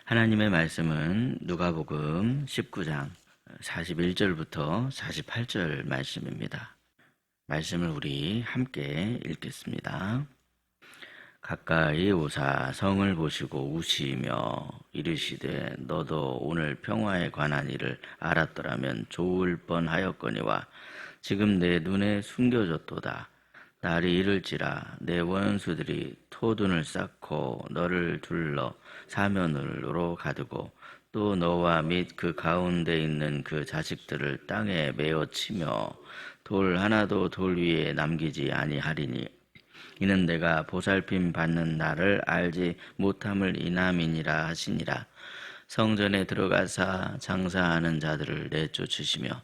하나님의 말씀은 누가복음 19장 41절부터 48절 말씀입니다. 말씀을 우리 함께 읽겠습니다. 가까이 오사 성을 보시고 우시며 이르시되 너도 오늘 평화에 관한 일을 알았더라면 좋을 뻔하였거니와 지금 내 눈에 숨겨졌도다. 날이 이를지라 내 원수들이 토둔을 쌓고 너를 둘러 사면으로 가두고 또 너와 및 그 가운데 있는 그 자식들을 땅에 메어 치며 돌 하나도 돌 위에 남기지 아니하리니 이는 내가 보살핌 받는 날을 알지 못함을 인함이니라 하시니라. 성전에 들어가사 장사하는 자들을 내쫓으시며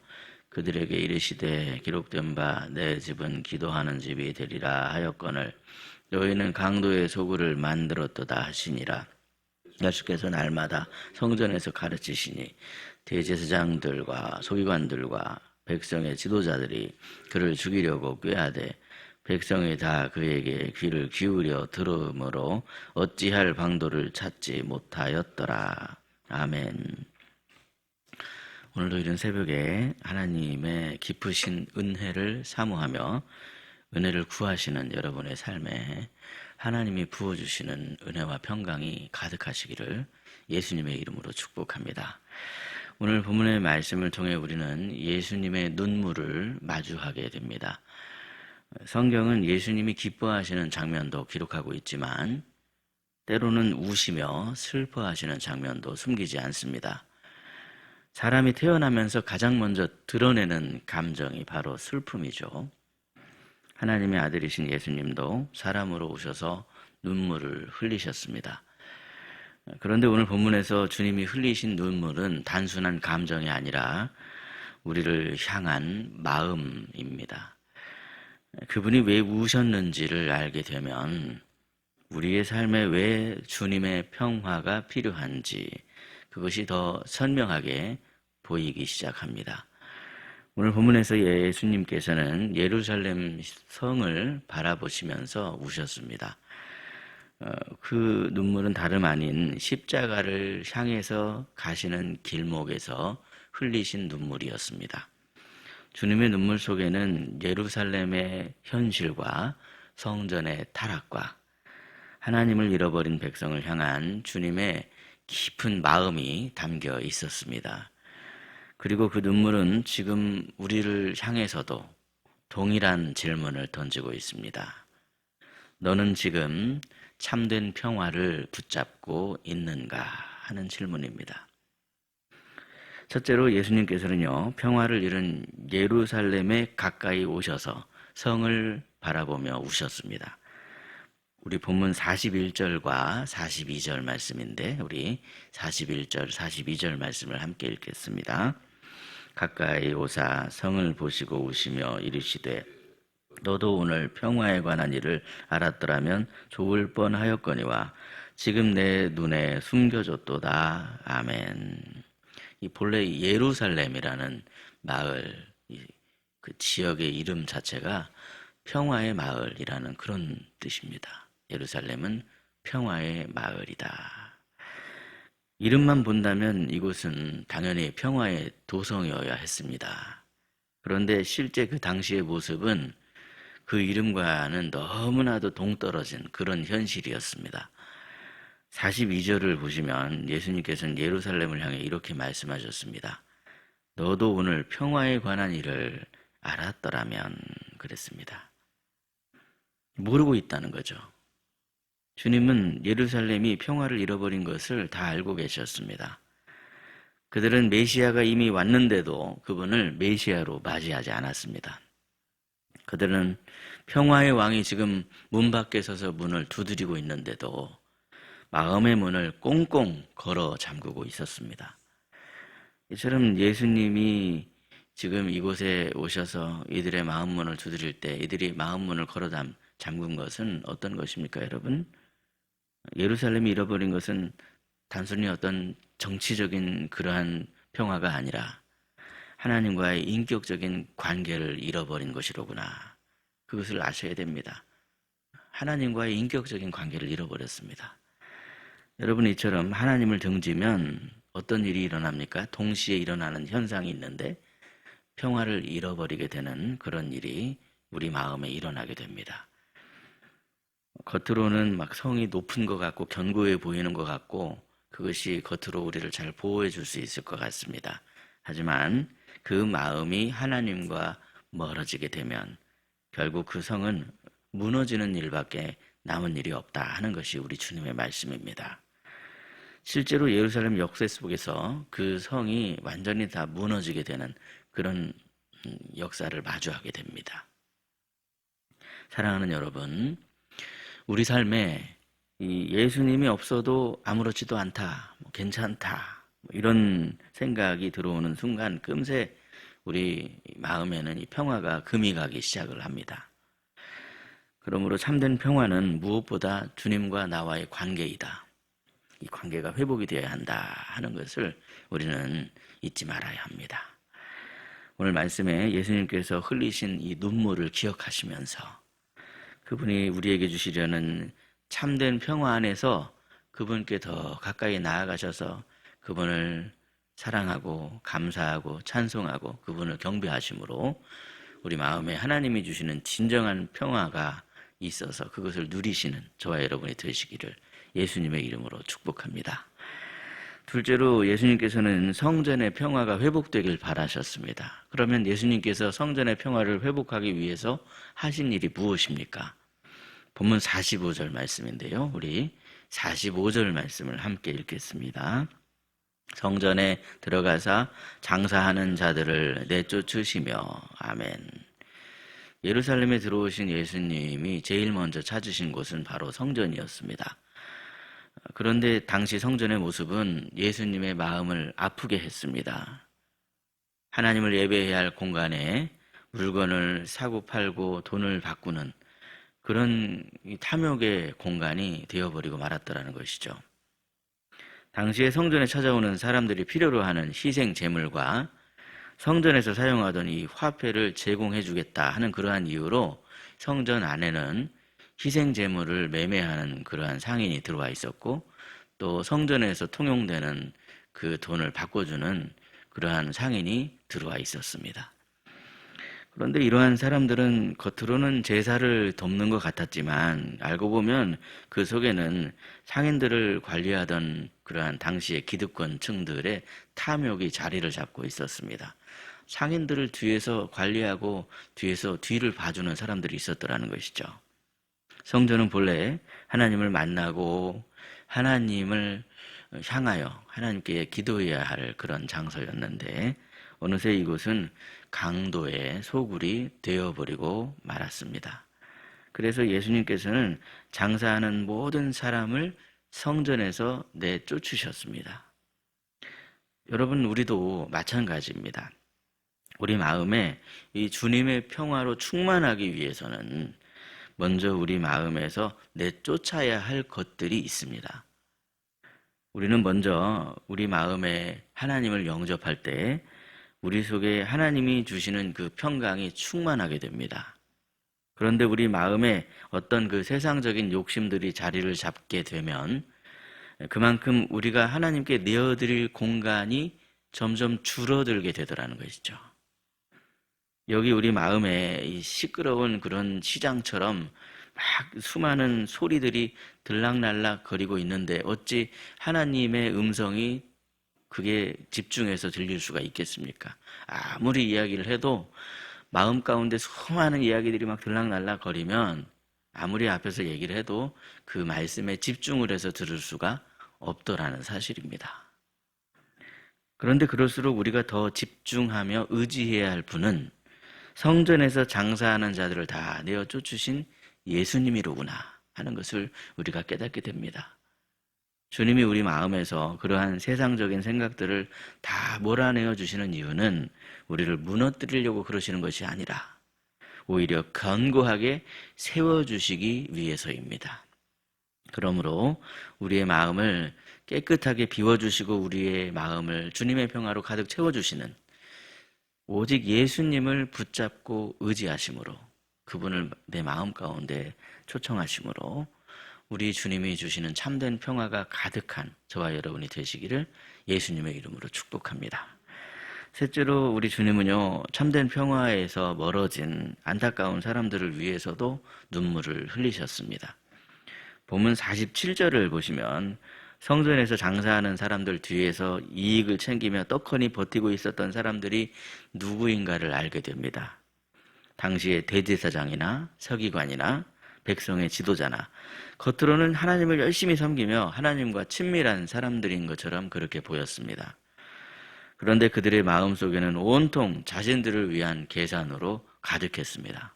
그들에게 이르시되 기록된 바 내 집은 기도하는 집이 되리라 하였거늘 너희는 강도의 소굴을 만들었도다 하시니라. 예수께서 날마다 성전에서 가르치시니 대제사장들과 서기관들과 백성의 지도자들이 그를 죽이려고 꾀하되 백성이 다 그에게 귀를 기울여 들으므로 어찌할 방도를 찾지 못하였더라. 아멘. 오늘도 이른 새벽에 하나님의 깊으신 은혜를 사모하며 은혜를 구하시는 여러분의 삶에 하나님이 부어주시는 은혜와 평강이 가득하시기를 예수님의 이름으로 축복합니다. 오늘 본문의 말씀을 통해 우리는 예수님의 눈물을 마주하게 됩니다. 성경은 예수님이 기뻐하시는 장면도 기록하고 있지만 때로는 우시며 슬퍼하시는 장면도 숨기지 않습니다. 사람이 태어나면서 가장 먼저 드러내는 감정이 바로 슬픔이죠. 하나님의 아들이신 예수님도 사람으로 오셔서 눈물을 흘리셨습니다. 그런데 오늘 본문에서 주님이 흘리신 눈물은 단순한 감정이 아니라 우리를 향한 마음입니다. 그분이 왜 우셨는지를 알게 되면 우리의 삶에 왜 주님의 평화가 필요한지 그것이 더 선명하게 보이기 시작합니다. 오늘 본문에서 예수님께서는 예루살렘 성을 바라보시면서 우셨습니다. 그 눈물은 다름 아닌 십자가를 향해서 가시는 길목에서 흘리신 눈물이었습니다. 주님의 눈물 속에는 예루살렘의 현실과 성전의 타락과 하나님을 잃어버린 백성을 향한 주님의 깊은 마음이 담겨 있었습니다. 그리고 그 눈물은 지금 우리를 향해서도 동일한 질문을 던지고 있습니다. 너는 지금 참된 평화를 붙잡고 있는가 하는 질문입니다. 첫째로 예수님께서는요, 평화를 잃은 예루살렘에 가까이 오셔서 성을 바라보며 우셨습니다. 우리 본문 41절과 42절 말씀인데 우리 41절, 42절 말씀을 함께 읽겠습니다. 가까이 오사 성을 보시고 우시며 이르시되 너도 오늘 평화에 관한 일을 알았더라면 좋을 뻔하였거니와 지금 내 눈에 숨겨졌도다. 아멘. 이 본래 예루살렘이라는 마을, 그 지역의 이름 자체가 평화의 마을이라는 그런 뜻입니다. 예루살렘은 평화의 마을이다. 이름만 본다면 이곳은 당연히 평화의 도성이어야 했습니다. 그런데 실제 그 당시의 모습은 그 이름과는 너무나도 동떨어진 그런 현실이었습니다. 42절을 보시면 예수님께서는 예루살렘을 향해 이렇게 말씀하셨습니다. 너도 오늘 평화에 관한 일을 알았더라면 그랬습니다. 모르고 있다는 거죠. 주님은 예루살렘이 평화를 잃어버린 것을 다 알고 계셨습니다. 그들은 메시아가 이미 왔는데도 그분을 메시아로 맞이하지 않았습니다. 그들은 평화의 왕이 지금 문 밖에 서서 문을 두드리고 있는데도 마음의 문을 꽁꽁 걸어 잠그고 있었습니다. 이처럼 예수님이 지금 이곳에 오셔서 이들의 마음 문을 두드릴 때 이들이 마음 문을 걸어 잠근 것은 어떤 것입니까, 여러분? 예루살렘이 잃어버린 것은 단순히 어떤 정치적인 그러한 평화가 아니라 하나님과의 인격적인 관계를 잃어버린 것이로구나. 그것을 아셔야 됩니다. 하나님과의 인격적인 관계를 잃어버렸습니다. 여러분, 이처럼 하나님을 등지면 어떤 일이 일어납니까? 동시에 일어나는 현상이 있는데 평화를 잃어버리게 되는 그런 일이 우리 마음에 일어나게 됩니다. 겉으로는 막 성이 높은 것 같고 견고해 보이는 것 같고 그것이 겉으로 우리를 잘 보호해 줄 수 있을 것 같습니다. 하지만 그 마음이 하나님과 멀어지게 되면 결국 그 성은 무너지는 일밖에 남은 일이 없다 하는 것이 우리 주님의 말씀입니다. 실제로 예루살렘 역사 속에서 그 성이 완전히 다 무너지게 되는 그런 역사를 마주하게 됩니다. 사랑하는 여러분, 우리 삶에 이 예수님이 없어도 아무렇지도 않다, 괜찮다, 이런 생각이 들어오는 순간 금세 우리 마음에는 이 평화가 금이 가기 시작을 합니다. 그러므로 참된 평화는 무엇보다 주님과 나와의 관계이다. 이 관계가 회복이 되어야 한다 하는 것을 우리는 잊지 말아야 합니다. 오늘 말씀에 예수님께서 흘리신 이 눈물을 기억하시면서 그분이 우리에게 주시려는 참된 평화 안에서 그분께 더 가까이 나아가셔서 그분을 사랑하고 감사하고 찬송하고 그분을 경배하심으로 우리 마음에 하나님이 주시는 진정한 평화가 있어서 그것을 누리시는 저와 여러분이 되시기를 예수님의 이름으로 축복합니다. 둘째로 예수님께서는 성전의 평화가 회복되길 바라셨습니다. 그러면 예수님께서 성전의 평화를 회복하기 위해서 하신 일이 무엇입니까? 본문 45절 말씀인데요. 우리 45절 말씀을 함께 읽겠습니다. 성전에 들어가사 장사하는 자들을 내쫓으시며 아멘. 예루살렘에 들어오신 예수님이 제일 먼저 찾으신 곳은 바로 성전이었습니다. 그런데 당시 성전의 모습은 예수님의 마음을 아프게 했습니다. 하나님을 예배해야 할 공간에 물건을 사고 팔고 돈을 바꾸는 그런 탐욕의 공간이 되어버리고 말았더라는 것이죠. 당시에 성전에 찾아오는 사람들이 필요로 하는 희생 제물과 성전에서 사용하던 이 화폐를 제공해 주겠다 하는 그러한 이유로 성전 안에는 희생 제물을 매매하는 그러한 상인이 들어와 있었고 또 성전에서 통용되는 그 돈을 바꿔주는 그러한 상인이 들어와 있었습니다. 그런데 이러한 사람들은 겉으로는 제사를 돕는 것 같았지만 알고 보면 그 속에는 상인들을 관리하던 그러한 당시의 기득권층들의 탐욕이 자리를 잡고 있었습니다. 상인들을 뒤에서 관리하고 뒤에서 뒤를 봐주는 사람들이 있었더라는 것이죠. 성전은 본래 하나님을 만나고 하나님을 향하여 하나님께 기도해야 할 그런 장소였는데 어느새 이곳은 강도의 소굴이 되어버리고 말았습니다. 그래서 예수님께서는 장사하는 모든 사람을 성전에서 내쫓으셨습니다. 여러분, 우리도 마찬가지입니다. 우리 마음에 이 주님의 평화로 충만하기 위해서는 먼저 우리 마음에서 내쫓아야 할 것들이 있습니다. 우리는 먼저 우리 마음에 하나님을 영접할 때 우리 속에 하나님이 주시는 그 평강이 충만하게 됩니다. 그런데 우리 마음에 어떤 그 세상적인 욕심들이 자리를 잡게 되면 그만큼 우리가 하나님께 내어드릴 공간이 점점 줄어들게 되더라는 것이죠. 여기 우리 마음에 이 시끄러운 그런 시장처럼 막 수많은 소리들이 들락날락 거리고 있는데 어찌 하나님의 음성이 그게 집중해서 들릴 수가 있겠습니까? 아무리 이야기를 해도 마음 가운데 수많은 이야기들이 막 들락날락 거리면 아무리 앞에서 얘기를 해도 그 말씀에 집중을 해서 들을 수가 없더라는 사실입니다. 그런데 그럴수록 우리가 더 집중하며 의지해야 할 분은 성전에서 장사하는 자들을 다 내어 쫓으신 예수님이로구나 하는 것을 우리가 깨닫게 됩니다. 주님이 우리 마음에서 그러한 세상적인 생각들을 다 몰아내어 주시는 이유는 우리를 무너뜨리려고 그러시는 것이 아니라 오히려 견고하게 세워주시기 위해서입니다. 그러므로 우리의 마음을 깨끗하게 비워주시고 우리의 마음을 주님의 평화로 가득 채워주시는 오직 예수님을 붙잡고 의지하심으로 그분을 내 마음 가운데 초청하심으로 우리 주님이 주시는 참된 평화가 가득한 저와 여러분이 되시기를 예수님의 이름으로 축복합니다. 셋째로 우리 주님은요, 참된 평화에서 멀어진 안타까운 사람들을 위해서도 눈물을 흘리셨습니다. 본문 47절을 보시면 성전에서 장사하는 사람들 뒤에서 이익을 챙기며 떡하니 버티고 있었던 사람들이 누구인가를 알게 됩니다. 당시의 대제사장이나 서기관이나 백성의 지도자나 겉으로는 하나님을 열심히 섬기며 하나님과 친밀한 사람들인 것처럼 그렇게 보였습니다. 그런데 그들의 마음속에는 온통 자신들을 위한 계산으로 가득했습니다.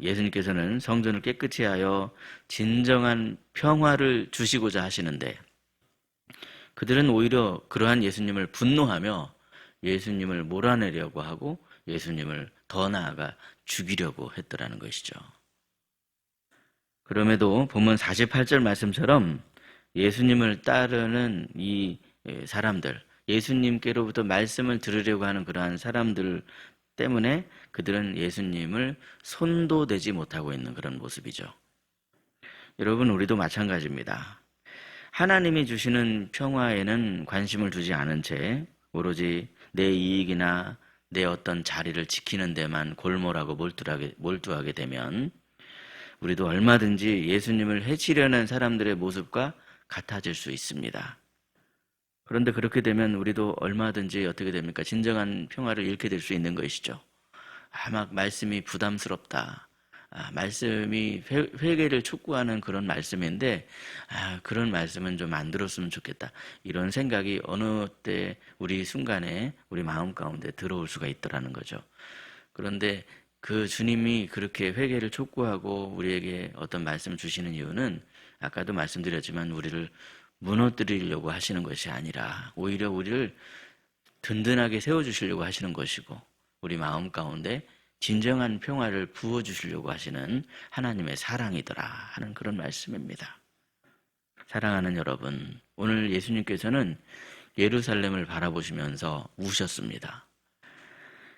예수님께서는 성전을 깨끗이 하여 진정한 평화를 주시고자 하시는데 그들은 오히려 그러한 예수님을 분노하며 예수님을 몰아내려고 하고 예수님을 더 나아가 죽이려고 했더라는 것이죠. 그럼에도 본문 48절 말씀처럼 예수님을 따르는 이 사람들, 예수님께로부터 말씀을 들으려고 하는 그러한 사람들 때문에 그들은 예수님을 손도 대지 못하고 있는 그런 모습이죠. 여러분, 우리도 마찬가지입니다. 하나님이 주시는 평화에는 관심을 두지 않은 채 오로지 내 이익이나 내 어떤 자리를 지키는 데만 골몰하고 몰두하게 되면 우리도 얼마든지 예수님을 해치려는 사람들의 모습과 같아질 수 있습니다. 그런데 그렇게 되면 우리도 얼마든지 어떻게 됩니까? 진정한 평화를 잃게 될 수 있는 것이죠. 막 말씀이 부담스럽다. 말씀이 회개를 촉구하는 그런 말씀인데 그런 말씀은 좀 안 들었으면 좋겠다. 이런 생각이 어느 때 우리 순간에 우리 마음 가운데 들어올 수가 있더라는 거죠. 그런데 그 주님이 그렇게 회개를 촉구하고 우리에게 어떤 말씀을 주시는 이유는 아까도 말씀드렸지만 우리를 무너뜨리려고 하시는 것이 아니라 오히려 우리를 든든하게 세워주시려고 하시는 것이고 우리 마음 가운데 진정한 평화를 부어주시려고 하시는 하나님의 사랑이더라 하는 그런 말씀입니다. 사랑하는 여러분, 오늘 예수님께서는 예루살렘을 바라보시면서 우셨습니다.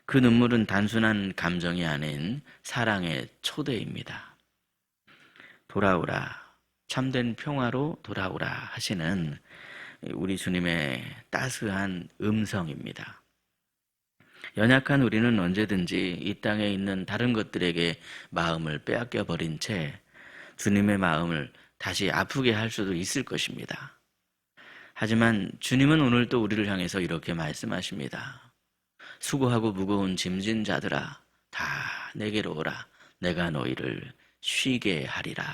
그 눈물은 단순한 감정이 아닌 사랑의 초대입니다. 돌아오라, 참된 평화로 돌아오라 하시는 우리 주님의 따스한 음성입니다. 연약한 우리는 언제든지 이 땅에 있는 다른 것들에게 마음을 빼앗겨 버린 채 주님의 마음을 다시 아프게 할 수도 있을 것입니다. 하지만 주님은 오늘 또 우리를 향해서 이렇게 말씀하십니다. 수고하고 무거운 짐진 자들아 다 내게로 오라. 내가 너희를 쉬게 하리라.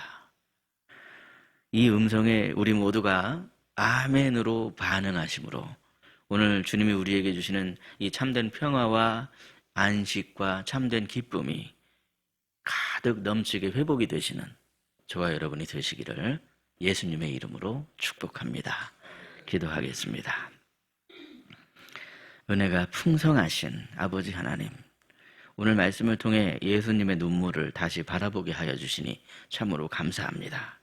이 음성에 우리 모두가 아멘으로 반응하심으로 오늘 주님이 우리에게 주시는 이 참된 평화와 안식과 참된 기쁨이 가득 넘치게 회복이 되시는 저와 여러분이 되시기를 예수님의 이름으로 축복합니다. 기도하겠습니다. 은혜가 풍성하신 아버지 하나님, 오늘 말씀을 통해 예수님의 눈물을 다시 바라보게 하여 주시니 참으로 감사합니다.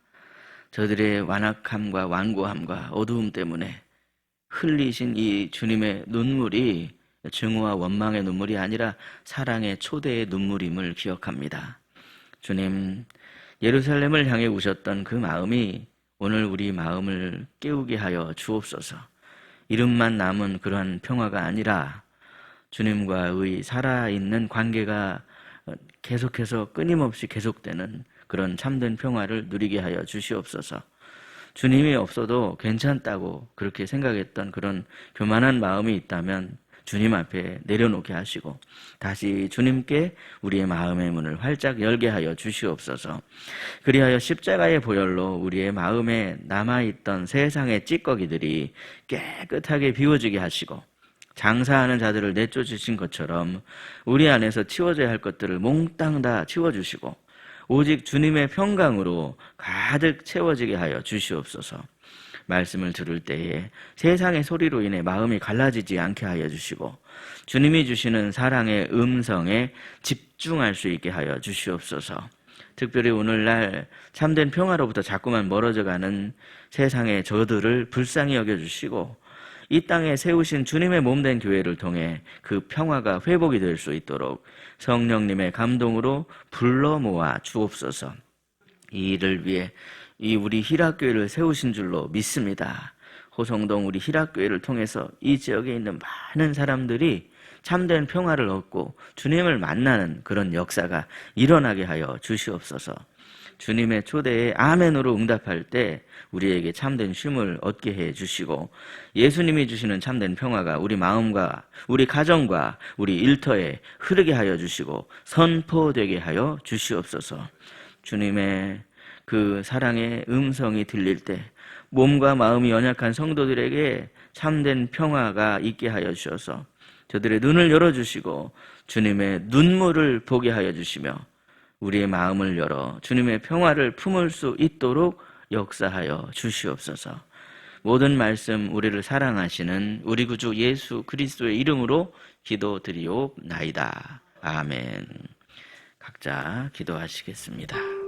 저들의 완악함과 완고함과 어두움 때문에 흘리신 이 주님의 눈물이 증오와 원망의 눈물이 아니라 사랑의 초대의 눈물임을 기억합니다. 주님, 예루살렘을 향해 우셨던 그 마음이 오늘 우리 마음을 깨우게 하여 주옵소서. 이름만 남은 그러한 평화가 아니라 주님과의 살아있는 관계가 계속해서 끊임없이 계속되는 그런 참된 평화를 누리게 하여 주시옵소서. 주님이 없어도 괜찮다고 그렇게 생각했던 그런 교만한 마음이 있다면 주님 앞에 내려놓게 하시고 다시 주님께 우리의 마음의 문을 활짝 열게 하여 주시옵소서. 그리하여 십자가의 보혈로 우리의 마음에 남아있던 세상의 찌꺼기들이 깨끗하게 비워지게 하시고 장사하는 자들을 내쫓으신 것처럼 우리 안에서 치워져야 할 것들을 몽땅 다 치워주시고 오직 주님의 평강으로 가득 채워지게 하여 주시옵소서. 말씀을 들을 때에 세상의 소리로 인해 마음이 갈라지지 않게 하여 주시고 주님이 주시는 사랑의 음성에 집중할 수 있게 하여 주시옵소서. 특별히 오늘날 참된 평화로부터 자꾸만 멀어져가는 세상의 저들을 불쌍히 여겨주시고 이 땅에 세우신 주님의 몸된 교회를 통해 그 평화가 회복이 될 수 있도록 성령님의 감동으로 불러 모아 주옵소서. 이 일을 위해 이 우리 희락교회를 세우신 줄로 믿습니다. 호성동 우리 희락교회를 통해서 이 지역에 있는 많은 사람들이 참된 평화를 얻고 주님을 만나는 그런 역사가 일어나게 하여 주시옵소서. 주님의 초대에 아멘으로 응답할 때 우리에게 참된 쉼을 얻게 해 주시고, 예수님이 주시는 참된 평화가 우리 마음과 우리 가정과 우리 일터에 흐르게 하여 주시고 선포되게 하여 주시옵소서. 주님의 그 사랑의 음성이 들릴 때 몸과 마음이 연약한 성도들에게 참된 평화가 있게 하여 주셔서 저들의 눈을 열어주시고 주님의 눈물을 보게 하여 주시며 우리의 마음을 열어 주님의 평화를 품을 수 있도록 역사하여 주시옵소서. 모든 말씀 우리를 사랑하시는 우리 구주 예수 그리스도의 이름으로 기도드리옵나이다. 아멘. 각자 기도하시겠습니다.